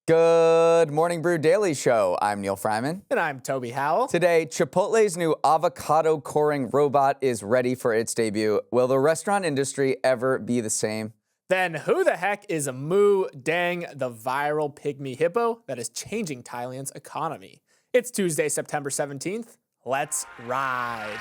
Good morning, Brew Daily Show. I'm Neal Freyman. And I'm Toby Howell. Today, Chipotle's new avocado coring robot is ready for its debut. Will the restaurant industry ever be the same? Then who the heck is Deng, the viral pygmy hippo that is changing Thailand's economy? It's Tuesday, September 17th. Let's ride.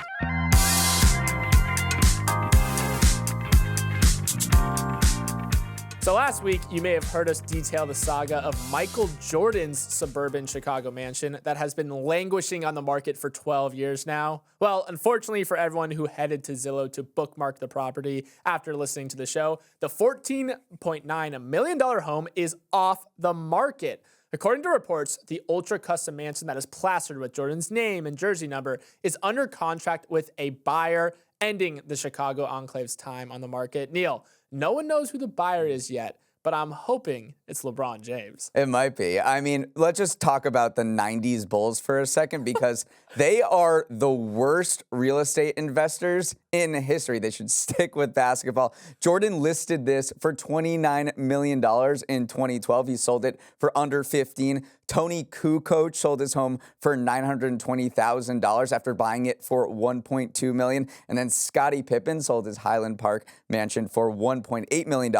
So last week, you may have heard us detail the saga of Michael Jordan's suburban Chicago mansion that has been languishing on the market for 12 years now. Well, unfortunately for everyone who headed to Zillow to bookmark the property after listening to the show, the $14.9 million home is off the market. According to reports, the ultra-custom mansion that is plastered with Jordan's name and jersey number is under contract with a buyer, ending the Chicago Enclave's time on the market. Neal, no one knows who the buyer is yet, but I'm hoping it's LeBron James. It might be. I mean, let's just talk about the 90s Bulls for a second because they are the worst real estate investors in history. They should stick with basketball. Jordan listed this for $29 million in 2012. He sold it for under 15. Tony Kukoc sold his home for $920,000 after buying it for $1.2 million. And then Scottie Pippen sold his Highland Park mansion for $1.8 million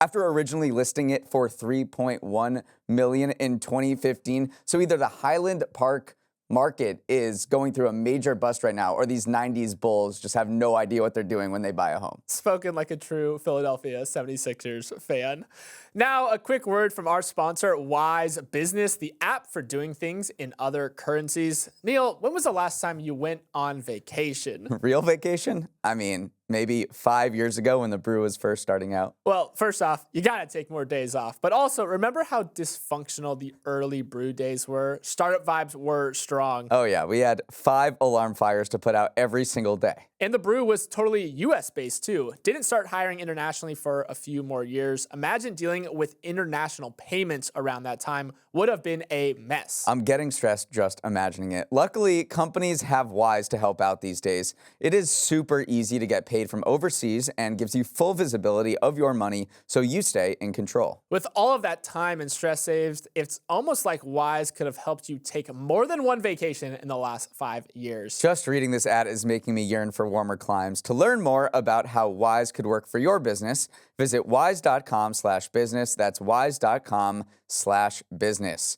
after originally listing it for $3.1 million in 2015. So either the Highland Park market is going through a major bust right now, or these 90s Bulls just have no idea what they're doing when they buy a home. Spoken like a true Philadelphia 76ers fan. Now, a quick word from our sponsor, Wise Business, the app for doing things in other currencies. Neal, when was the last time you went on vacation? Real vacation? I mean, maybe 5 years ago when the brew was first starting out. Well, first off, you got to take more days off. But also, remember how dysfunctional the early brew days were? Startup vibes were strong. Oh, yeah. We had 5 alarm fires to put out every single day. And the brew was totally US-based, too. Didn't start hiring internationally for a few more years. Imagine dealing with international payments around that time. Would have been a mess. I'm getting stressed just imagining it. Luckily, companies have Wise to help out these days. It is super easy to get paid from overseas and gives you full visibility of your money so you stay in control. With all of that time and stress saved, it's almost like Wise could have helped you take more than one vacation in the last 5 years. Just reading this ad is making me yearn for warmer climes. To learn more about how Wise could work for your business, visit wise.com/business. That's wise.com/business.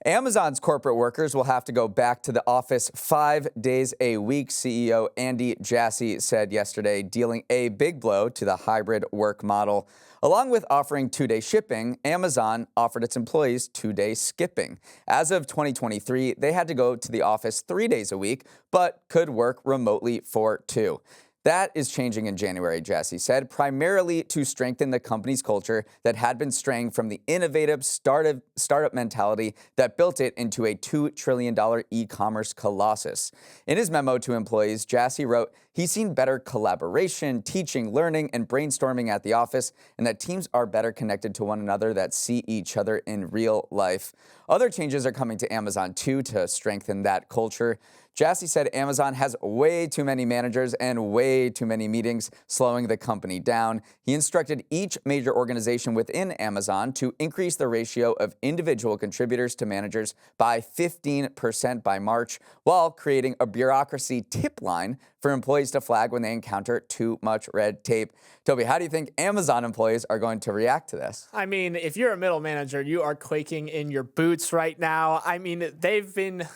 Amazon's corporate workers will have to go back to the office 5 days a week, CEO Andy Jassy said yesterday, dealing a big blow to the hybrid work model. Along with offering 2-day shipping, Amazon offered its employees 2-day skipping. As of 2023, they had to go to the office 3 days a week, but could work remotely for 2. That is changing in January, Jassy said, primarily to strengthen the company's culture that had been straying from the innovative startup mentality that built it into a $2 trillion e-commerce colossus. In his memo to employees, Jassy wrote, he's seen better collaboration, teaching, learning, and brainstorming at the office, and that teams are better connected to one another that see each other in real life. Other changes are coming to Amazon, too, to strengthen that culture. Jassy said Amazon has way too many managers and way too many meetings, slowing the company down. He instructed each major organization within Amazon to increase the ratio of individual contributors to managers by 15% by March, while creating a bureaucracy tip line for employees to flag when they encounter too much red tape. Toby, how do you think Amazon employees are going to react to this? I mean, if you're a middle manager, you are quaking in your boots right now. I mean,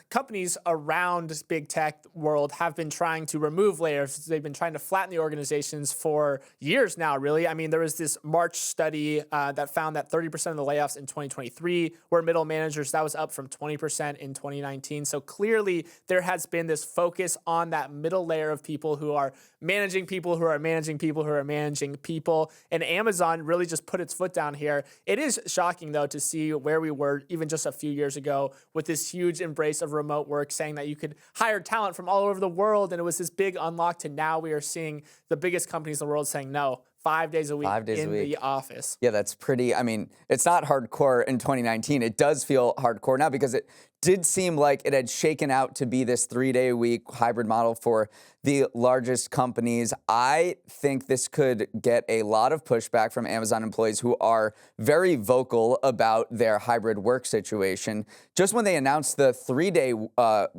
companies around big tech world have been trying to remove layers. They've been trying to flatten the organizations for years now, really. I mean, there was this March study that found that 30% of the layoffs in 2023 were middle managers. That was up from 20% in 2019. So clearly, there has been this focus on that middle layer of people who are managing people who are managing people who are managing people. And Amazon really just put its foot down here. It is shocking, though, to see where we were even just a few years ago with this huge embrace of remote work, saying that you could hire talent from all over the world. And it was this big unlock to now we are seeing the biggest companies in the world saying, no, 5 days a week in the office. Yeah, that's pretty. I mean, it's not hardcore in 2019. It does feel hardcore now because did seem like it had shaken out to be this 3-day-a-week hybrid model for the largest companies. I think this could get a lot of pushback from Amazon employees who are very vocal about their hybrid work situation. Just when they announced the 3-day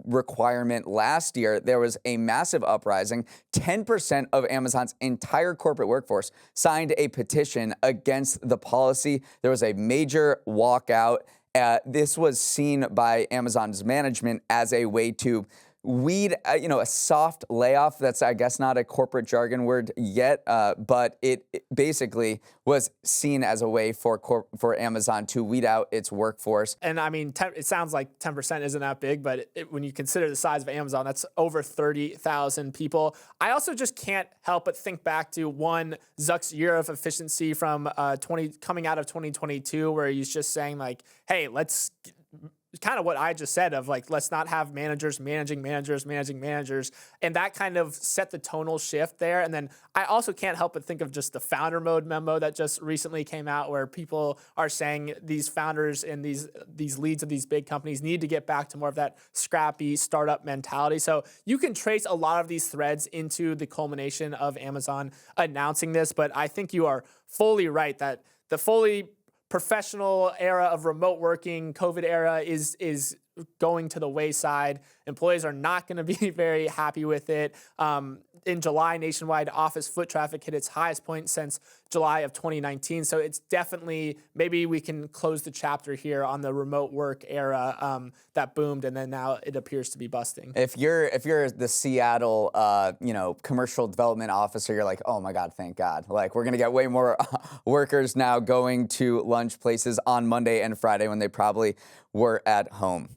requirement last year, there was a massive uprising. 10% of Amazon's entire corporate workforce signed a petition against the policy. There was a major walkout. This was seen by Amazon's management as a way to weed, a soft layoff. That's, I guess, not a corporate jargon word yet, but it basically was seen as a way for Amazon to weed out its workforce. And I mean, it sounds like 10% isn't that big, but when you consider the size of Amazon, that's over 30,000 people. I also just can't help but think back to Zuck's year of efficiency from coming out of 2022, where he's just saying like, hey, let's kind of what I just said of like, let's not have managers managing managers. And that kind of set the tonal shift there. And then I also can't help but think of just the founder mode memo that just recently came out, where people are saying these founders and these leads of these big companies need to get back to more of that scrappy startup mentality. So you can trace a lot of these threads into the culmination of Amazon announcing this. But I think you are fully right that the fully professional era of remote working, COVID era is going to the wayside. Employees are not going to be very happy with it. In July, nationwide office foot traffic hit its highest point since July of 2019. So it's definitely, maybe we can close the chapter here on the remote work era that boomed, and then now it appears to be busting. If you're the Seattle, commercial development officer, you're like, oh my God, thank God. Like, we're going to get way more workers now going to lunch places on Monday and Friday when they probably were at home.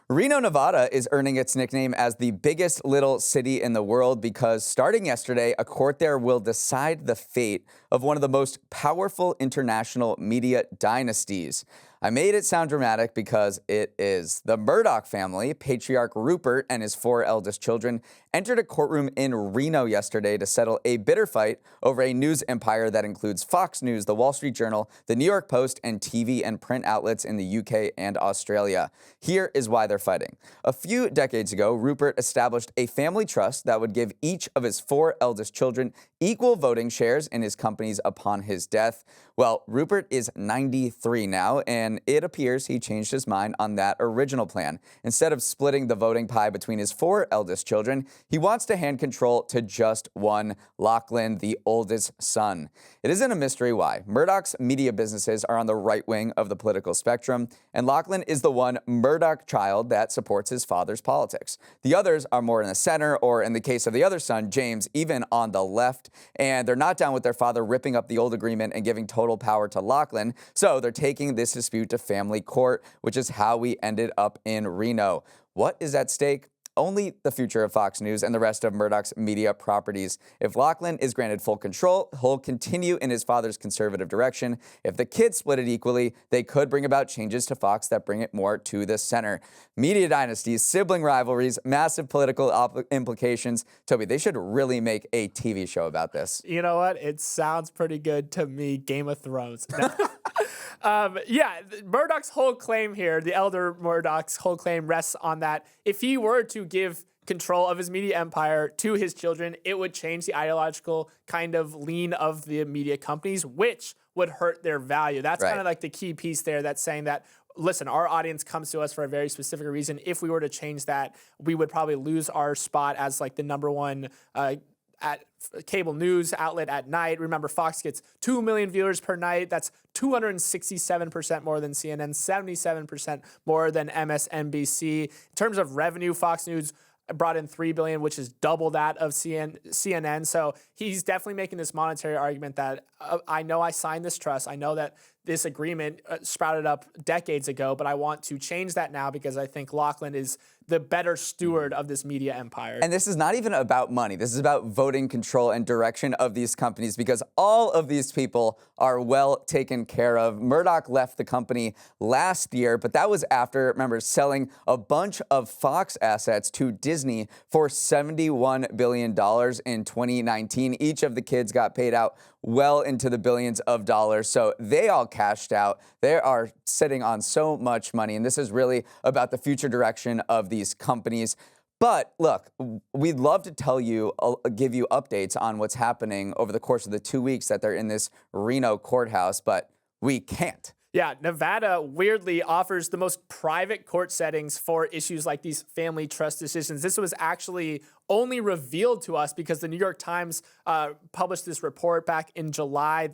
Reno, Nevada is earning its nickname as the biggest little city in the world because starting yesterday, a court there will decide the fate of one of the most powerful international media dynasties. I made it sound dramatic because it is. The Murdoch family, patriarch Rupert and his 4 eldest children, entered a courtroom in Reno yesterday to settle a bitter fight over a news empire that includes Fox News, The Wall Street Journal, The New York Post, and TV and print outlets in the UK and Australia. Here is why they're fighting. A few decades ago, Rupert established a family trust that would give each of his 4 eldest children equal voting shares in his companies upon his death. Well, Rupert is 93 now, and it appears he changed his mind on that original plan. Instead of splitting the voting pie between his 4 eldest children, he wants to hand control to just one, Lachlan, the oldest son. It isn't a mystery why. Murdoch's media businesses are on the right wing of the political spectrum, and Lachlan is the one Murdoch child that supports his father's politics. The others are more in the center, or in the case of the other son, James, even on the left, and they're not down with their father ripping up the old agreement and giving total power to Lachlan, so they're taking this dispute to family court, which is how we ended up in Reno. What is at stake? Only the future of Fox News and the rest of Murdoch's media properties. If Lachlan is granted full control, he'll continue in his father's conservative direction. If the kids split it equally, they could bring about changes to Fox that bring it more to the center. Media dynasties, sibling rivalries, massive political implications. Toby, they should really make a TV show about this. You know what? It sounds pretty good to me. Game of Thrones. Murdoch's whole claim here, the elder Murdoch's whole claim rests on that. If he were to give control of his media empire to his children, it would change the ideological kind of lean of the media companies, which would hurt their value. That's kind of like the key piece there that's saying that, listen, our audience comes to us for a very specific reason. If we were to change that, we would probably lose our spot as like the number one at cable news outlet at night. Remember, Fox gets 2 million viewers per night. That's 267% more than CNN, 77% more than MSNBC. In terms of revenue, Fox News brought in $3 billion, which is double that of CNN. So he's definitely making this monetary argument that I know I signed this trust. I know that this agreement sprouted up decades ago, but I want to change that now because I think Lachlan is the better steward of this media empire. And this is not even about money. This is about voting control and direction of these companies because all of these people are well taken care of. Murdoch left the company last year, but that was after, remember, selling a bunch of Fox assets to Disney for $71 billion in 2019. Each of the kids got paid out well into the billions of dollars. So they all cashed out. They are sitting on so much money. And this is really about the future direction of these companies. But look, we'd love to tell you, give you updates on what's happening over the course of the 2 weeks that they're in this Reno courthouse, but we can't. Yeah, Nevada weirdly offers the most private court settings for issues like these family trust decisions. This was actually only revealed to us because the New York Times published this report back in July.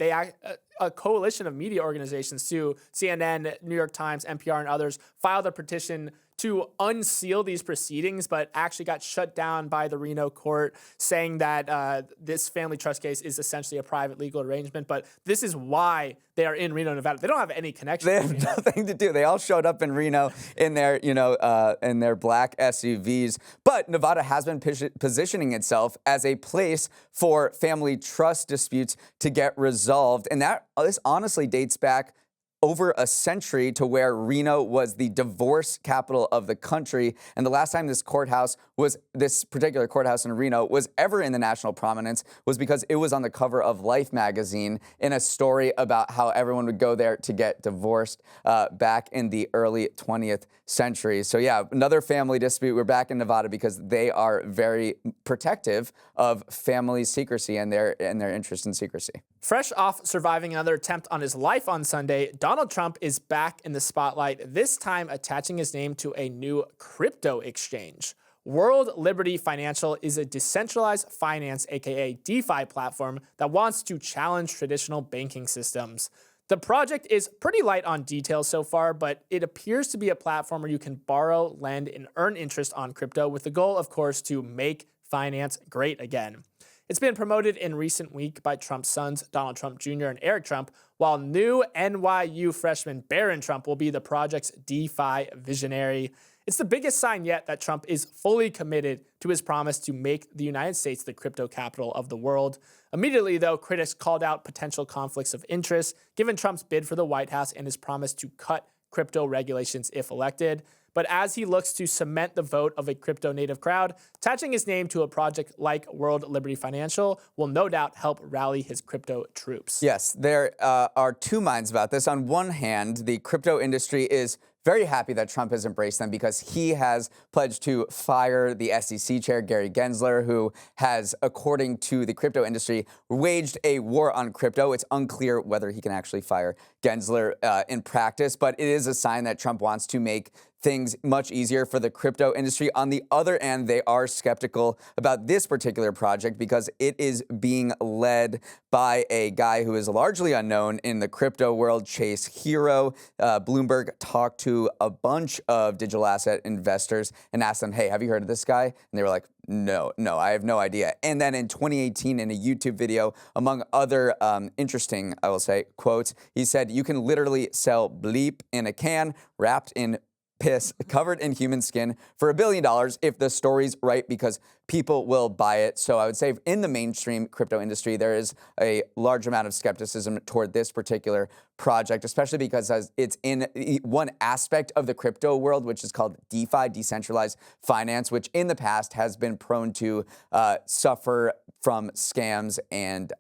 A coalition of media organizations too, CNN, New York Times, NPR, and others, filed a petition to unseal these proceedings, but actually got shut down by the Reno court, saying that this family trust case is essentially a private legal arrangement. But this is why they are in Reno, Nevada. They don't have any connection. They have nothing to do. They all showed up in Reno in their, in their black SUVs. But Nevada has been positioning itself as a place for family trust disputes to get resolved, and this honestly dates back over a century to where Reno was the divorce capital of the country. And the last time this particular courthouse in Reno was ever in the national prominence was because it was on the cover of Life magazine in a story about how everyone would go there to get divorced back in the early 20th century. So yeah, another family dispute. We're back in Nevada because they are very protective of family secrecy and their interest in secrecy. Fresh off surviving another attempt on his life on Sunday, Donald Trump is back in the spotlight, this time attaching his name to a new crypto exchange. World Liberty Financial is a decentralized finance, aka DeFi platform that wants to challenge traditional banking systems. The project is pretty light on details so far, but it appears to be a platform where you can borrow, lend, and earn interest on crypto with the goal, of course, to make finance great again. It's been promoted in recent week by Trump's sons, Donald Trump Jr. and Eric Trump, while new NYU freshman Barron Trump will be the project's DeFi visionary. It's the biggest sign yet that Trump is fully committed to his promise to make the United States the crypto capital of the world. Immediately, though, critics called out potential conflicts of interest, given Trump's bid for the White House and his promise to cut crypto regulations if elected. But as he looks to cement the vote of a crypto-native crowd, attaching his name to a project like World Liberty Financial will no doubt help rally his crypto troops. Yes, there are two minds about this. On one hand, the crypto industry is very happy that Trump has embraced them because he has pledged to fire the SEC chair, Gary Gensler, who has, according to the crypto industry, waged a war on crypto. It's unclear whether he can actually fire Gensler in practice, but it is a sign that Trump wants to make things much easier for the crypto industry. On the other end, they are skeptical about this particular project because it is being led by a guy who is largely unknown in the crypto world, Chase Hero. Bloomberg talked to a bunch of digital asset investors and asked them, hey, have you heard of this guy? And they were like, no, I have no idea. And then in 2018, in a YouTube video, among other interesting, I will say, quotes, he said, you can literally sell bleep in a can wrapped in piss covered in human skin for $1 billion if the story's right, because people will buy it. So I would say in the mainstream crypto industry, there is a large amount of skepticism toward this particular project, especially because it's in one aspect of the crypto world, which is called DeFi, decentralized finance, which in the past has been prone to suffer from scams and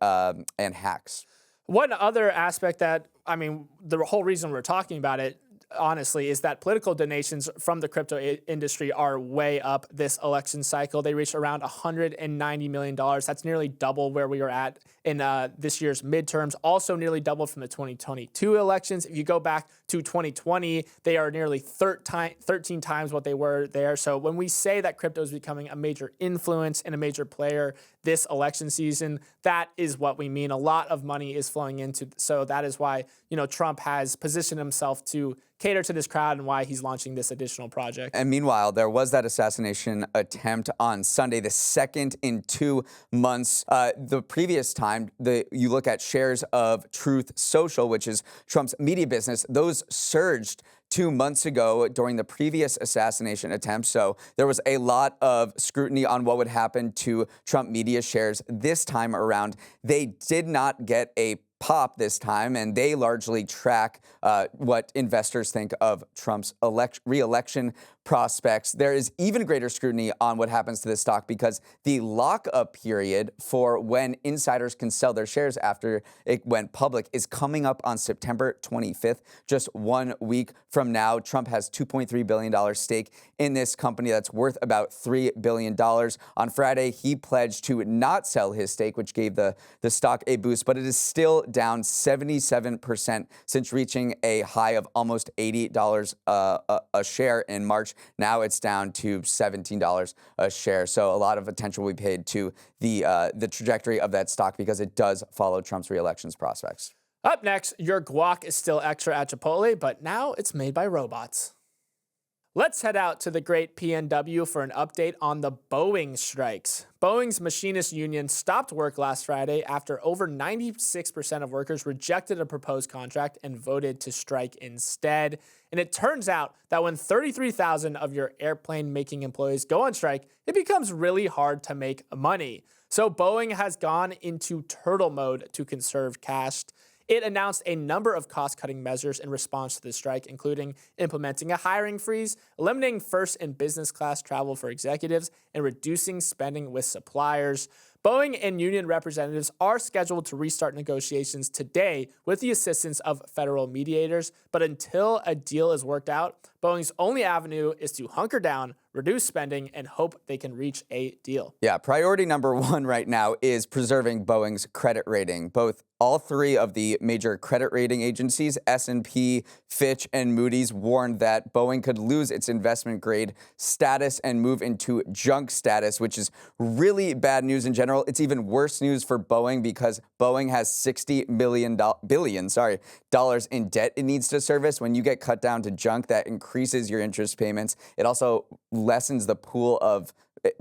hacks. One other aspect that, the whole reason we're talking about it, honestly, is that political donations from the crypto industry are way up this election cycle. They reached around $190 million. That's nearly double where we were at in this year's midterms. Also nearly double from the 2022 elections. If you go back to 2020, they are nearly 13 times what they were there. So when we say that crypto is becoming a major influence and a major player this election season, that is what we mean. A lot of money is flowing into. So that is why, Trump has positioned himself to cater to this crowd and why he's launching this additional project. And meanwhile, there was that assassination attempt on Sunday, the second in 2 months. The previous time, you look at shares of Truth Social, which is Trump's media business, those surged 2 months ago during the previous assassination attempt. So there was a lot of scrutiny on what would happen to Trump media shares this time around. They did not get a pop this time, and they largely track what investors think of Trump's re-election prospects. There is even greater scrutiny on what happens to this stock because the lockup period for when insiders can sell their shares after it went public is coming up on September 25th, just 1 week from now. Trump has $2.3 billion stake in this company that's worth about $3 billion. On Friday, he pledged to not sell his stake, which gave the stock a boost, but it is still down 77% since reaching a high of almost $80 a share in March. Now it's down to $17 a share. So a lot of attention will be paid to the trajectory of that stock because it does follow Trump's re-election's prospects. Up next, your guac is still extra at Chipotle, but now it's made by robots. Let's head out to the great PNW for an update on the Boeing strikes. Boeing's machinist union stopped work last Friday after over 96% of workers rejected a proposed contract and voted to strike instead. And it turns out that when 33,000 of your airplane-making employees go on strike, it becomes really hard to make money. So Boeing has gone into turtle mode to conserve cash. It announced a number of cost-cutting measures in response to the strike, including implementing a hiring freeze, eliminating first and business class travel for executives, and reducing spending with suppliers. Boeing and union representatives are scheduled to restart negotiations today with the assistance of federal mediators, but until a deal is worked out, Boeing's only avenue is to hunker down, reduce spending, and hope they can reach a deal. Yeah, priority number one right now is preserving Boeing's credit rating. All three of the major credit rating agencies, S&P, Fitch, and Moody's, warned that Boeing could lose its investment grade status and move into junk status, which is really bad news in general. It's even worse news for Boeing because Boeing has $60 billion in debt it needs to service. When you get cut down to junk, that increases your interest payments. It also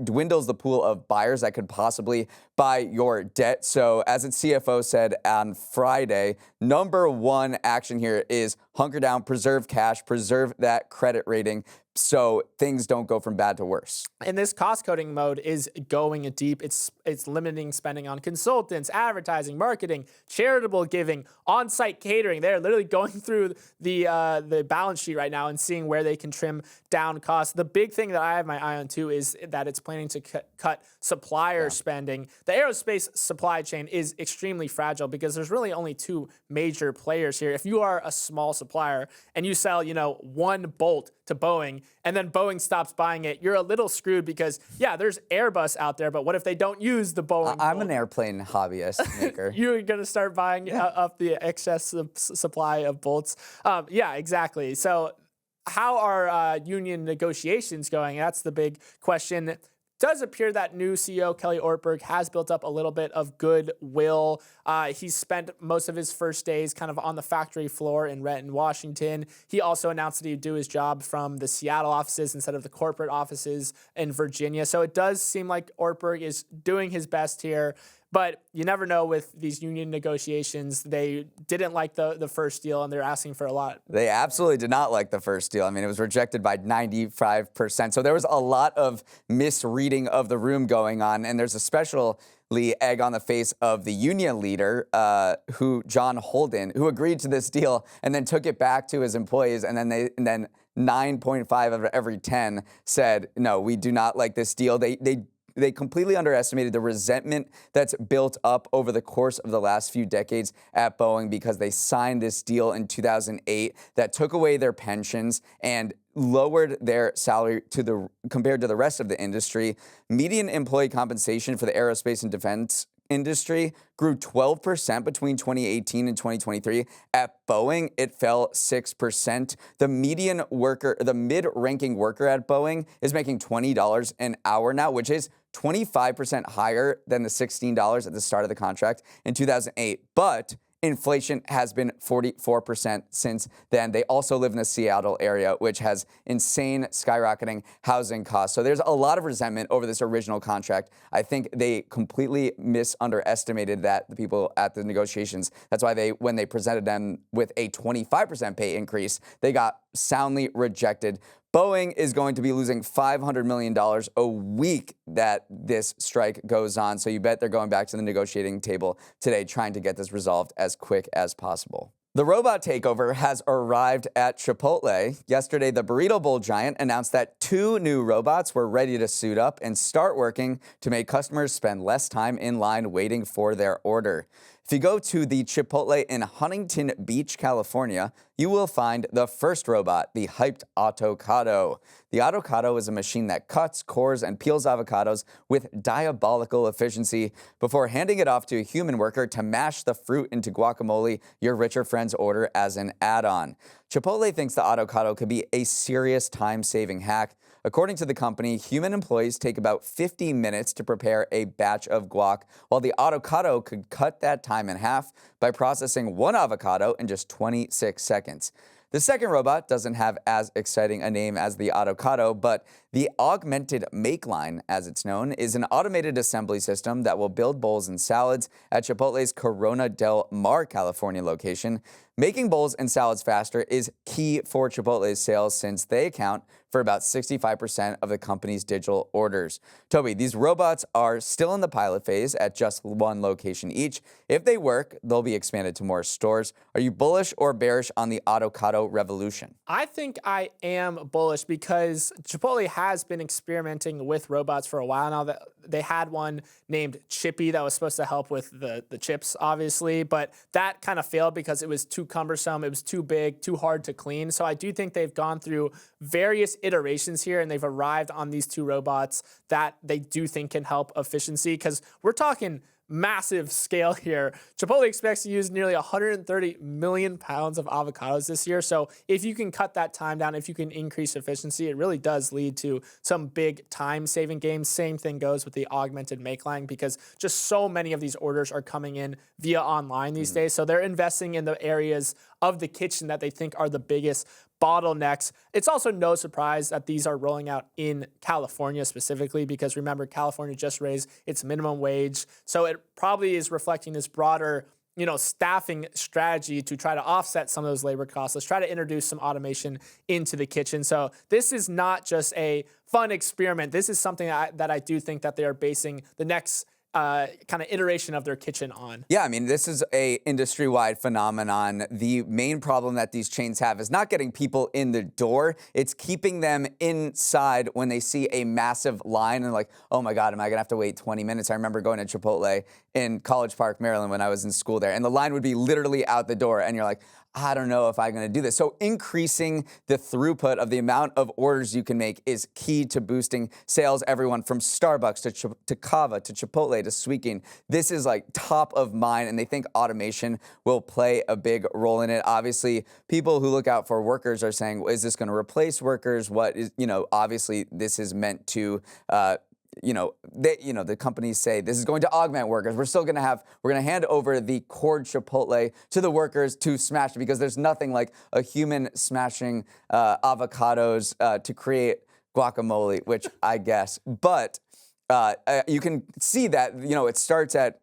dwindles the pool of buyers that could possibly buy your debt. So as its CFO said on Friday, number one action here is hunker down, preserve cash, preserve that credit rating so things don't go from bad to worse. And this cost-cutting mode is going deep. It's limiting spending on consultants, advertising, marketing, charitable giving, on-site catering. They're literally going through the balance sheet right now and seeing where they can trim down costs. The big thing that I have my eye on too is that it's planning to cut supplier spending. The aerospace supply chain is extremely fragile because there's really only two major players here. If you are a small supplier and you sell, one bolt to Boeing, and then Boeing stops buying it, you're a little screwed because, there's Airbus out there, but what if they don't use the Boeing I'm bolt? An airplane hobbyist maker. You're going to start buying up the excess supply of bolts. Yeah, exactly. So how are union negotiations going? That's the big question. It does appear that new CEO Kelly Ortberg has built up a little bit of goodwill. He spent most of his first days kind of on the factory floor in Renton, Washington. He also announced that he'd do his job from the Seattle offices instead of the corporate offices in Virginia. So it does seem like Ortberg is doing his best here. But you never know with these union negotiations. They didn't like the first deal, and they're asking for a lot. They absolutely did not like the first deal. I mean, it was rejected by 95%. So there was a lot of misreading of the room going on, and there's especially egg on the face of the union leader, John Holden, who agreed to this deal and then took it back to his employees, and then 9.5 of every 10 said, no, we do not like this deal. They completely underestimated the resentment that's built up over the course of the last few decades at Boeing because they signed this deal in 2008 that took away their pensions and lowered their salary compared to the rest of the industry. Median employee compensation for the aerospace and defense industry grew 12% between 2018 and 2023. At Boeing, it fell 6%. The mid-ranking worker at Boeing is making $20 an hour now, which is 25% higher than the $16 at the start of the contract in 2008. But inflation has been 44% since then. They also live in the Seattle area, which has insane skyrocketing housing costs. So there's a lot of resentment over this original contract. I think they completely underestimated that, the people at the negotiations. That's why when they presented them with a 25% pay increase, they got soundly rejected. Boeing is going to be losing $500 million a week that this strike goes on. So you bet they're going back to the negotiating table today, trying to get this resolved as quick as possible. The robot takeover has arrived at Chipotle. Yesterday, the burrito bowl giant announced that 2 new robots were ready to suit up and start working to make customers spend less time in line waiting for their order. If you go to the Chipotle in Huntington Beach, California, you will find the first robot, the hyped avocado. The avocado is a machine that cuts, cores, and peels avocados with diabolical efficiency before handing it off to a human worker to mash the fruit into guacamole your richer friends order as an add-on. Chipotle thinks the avocado could be a serious time-saving hack. According to the company, human employees take about 50 minutes to prepare a batch of guac, while the avocado could cut that time in half by processing 1 avocado in just 26 seconds. The second robot doesn't have as exciting a name as the avocado, but the augmented make line, as it's known, is an automated assembly system that will build bowls and salads at Chipotle's Corona del Mar, California location. Making bowls and salads faster is key for Chipotle's sales since they account for about 65% of the company's digital orders. Toby, these robots are still in the pilot phase at just 1 location each. If they work, they'll be expanded to more stores. Are you bullish or bearish on the avocado revolution? I think I am bullish because Chipotle has been experimenting with robots for a while now. That they had one named Chippy that was supposed to help with the chips, obviously, but that kind of failed because it was too cumbersome, it was too big, too hard to clean. So I do think they've gone through various iterations here and they've arrived on these 2 robots that they do think can help efficiency, because we're talking massive scale here. Chipotle expects to use nearly 130 million pounds of avocados this year. So if you can cut that time down, if you can increase efficiency, it really does lead to some big time-saving gains. Same thing goes with the augmented make line, because just so many of these orders are coming in via online these days. So they're investing in the areas of the kitchen that they think are the biggest bottlenecks. It's also no surprise that these are rolling out in California specifically, because remember, California just raised its minimum wage. So it probably is reflecting this broader, staffing strategy to try to offset some of those labor costs. Let's try to introduce some automation into the kitchen. So this is not just a fun experiment. This is something that I do think that they are basing the next kind of iteration of their kitchen on. Yeah, I mean, this is a industry-wide phenomenon. The main problem that these chains have is not getting people in the door. It's keeping them inside when they see a massive line and like, oh my God, am I going to have to wait 20 minutes? I remember going to Chipotle in College Park, Maryland when I was in school there, and the line would be literally out the door, and you're like, I don't know if I'm going to do this. So increasing the throughput of the amount of orders you can make is key to boosting sales. Everyone from Starbucks to Cava to Chipotle to Sweetgreen. This is like top of mind, and they think automation will play a big role in it. Obviously, people who look out for workers are saying, well, is this going to replace workers? What is, obviously this is meant to the companies say this is going to augment workers. We're going to hand over the core Chipotle to the workers to smash it, because there's nothing like a human smashing avocados to create guacamole, which I guess. But you can see that, it starts at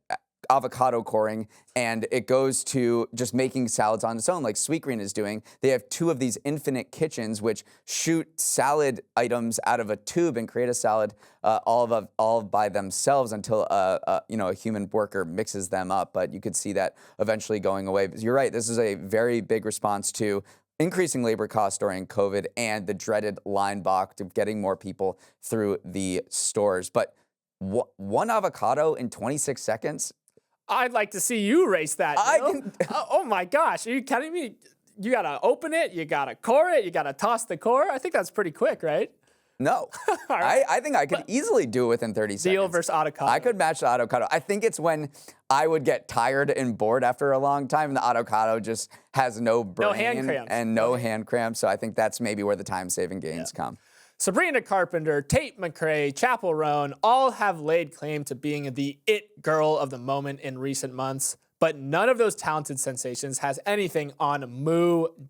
avocado coring and it goes to just making salads on its own, like Sweetgreen is doing. They have 2 of these infinite kitchens which shoot salad items out of a tube and create a salad all by themselves until a human worker mixes them up. But you could see that eventually going away. But you're right, this is a very big response to increasing labor costs during COVID and the dreaded line block to getting more people through the stores. But 1 avocado in 26 seconds? I'd like to see you race that. Oh my gosh, are you kidding me? You gotta open it, you gotta core it, you gotta toss the core. I think that's pretty quick, right? No. Right. I think I could easily do it within 30 seconds. Deal versus avocado. I could match the avocado. I think it's when I would get tired and bored after a long time, and the avocado just has no brain hand cramps. And no hand cramps. So I think that's maybe where the time-saving gains come. Sabrina Carpenter, Tate McRae, Chappell Roan all have laid claim to being the it girl of the moment in recent months, but none of those talented sensations has anything on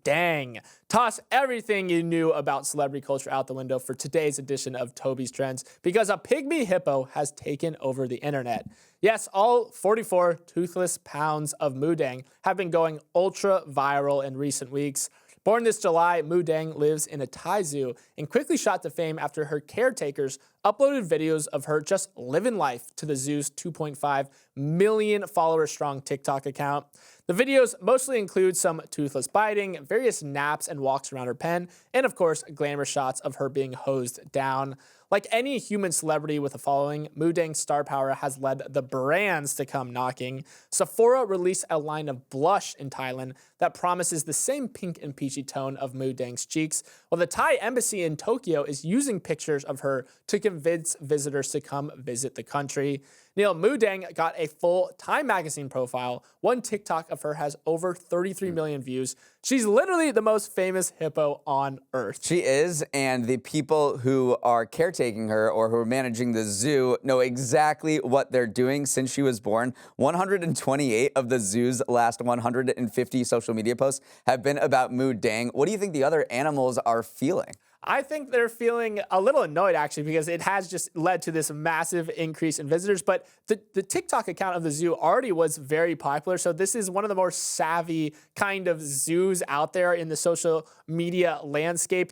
Deng. Toss everything you knew about celebrity culture out the window for today's edition of Toby's Trends, because a pygmy hippo has taken over the internet. Yes, all 44 toothless pounds of Deng have been going ultra viral in recent weeks. Born this July, Deng lives in a Thai zoo and quickly shot to fame after her caretakers uploaded videos of her just living life to the zoo's 2.5 million follower-strong TikTok account. The videos mostly include some toothless biting, various naps and walks around her pen, and of course, glamour shots of her being hosed down. Like any human celebrity with a following, Deng's star power has led the brands to come knocking. Sephora released a line of blush in Thailand that promises the same pink and peachy tone of Deng's cheeks, while the Thai embassy in Tokyo is using pictures of her to convince visitors to come visit the country. Neal, Deng got a full Time magazine profile. One TikTok of her has over 33 million views. She's literally the most famous hippo on earth. She is, and the people who are caretaking her or who are managing the zoo know exactly what they're doing since she was born. 128 of the zoo's last 150 social media posts have been about Deng. What do you think the other animals are feeling? I think they're feeling a little annoyed, actually, because it has just led to this massive increase in visitors. But the TikTok account of the zoo already was very popular. So this is one of the more savvy kind of zoos out there in the social media landscape.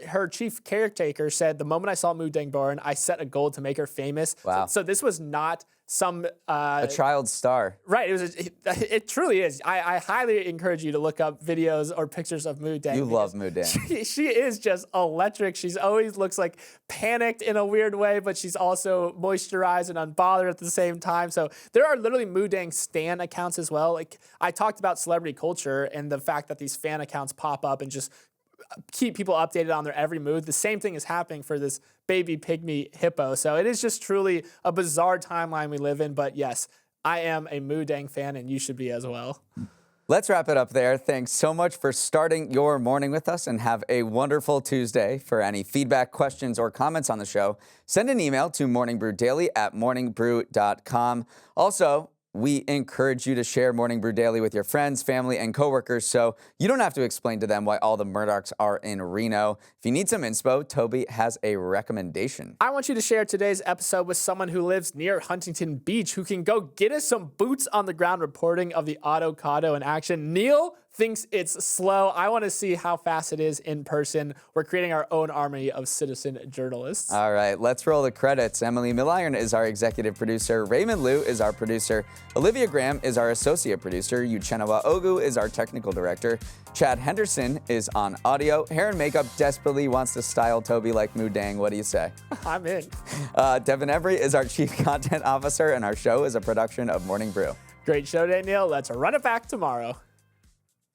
Her chief caretaker said, the moment I saw Deng born, I set a goal to make her famous. Wow. So this was not some a child star. Right. It truly is. I highly encourage you to look up videos or pictures of Deng. You love Deng. She is just electric. She's always looks like panicked in a weird way, but she's also moisturized and unbothered at the same time. So there are literally Deng stan accounts as well. Like I talked about celebrity culture and the fact that these fan accounts pop up and just keep people updated on their every move. The same thing is happening for this baby pygmy hippo. So it is just truly a bizarre timeline we live in. But yes, I am a Deng fan, and you should be as well. Let's wrap it up there. Thanks so much for starting your morning with us, and have a wonderful Tuesday. For any feedback, questions, or comments on the show, send an email to morningbrew@morningbrew.com. Also, we encourage you to share Morning Brew Daily with your friends, family, and coworkers so you don't have to explain to them why all the Murdochs are in Reno. If you need some inspo, Toby has a recommendation. I want you to share today's episode with someone who lives near Huntington Beach who can go get us some boots on the ground reporting of the avocado in action. Neal thinks it's slow. I want to see how fast it is in person. We're creating our own army of citizen journalists. All right, let's roll the credits. Emily Milliron is our executive producer. Raymond Liu is our producer. Olivia Graham is our associate producer. Uchenna Ogu is our technical director. Chad Henderson is on audio. Hair and makeup desperately wants to style Toby like Deng. What do you say? I'm in. Devin Embry is our chief content officer, and our show is a production of Morning Brew. Great show today, Neal. Let's run it back tomorrow.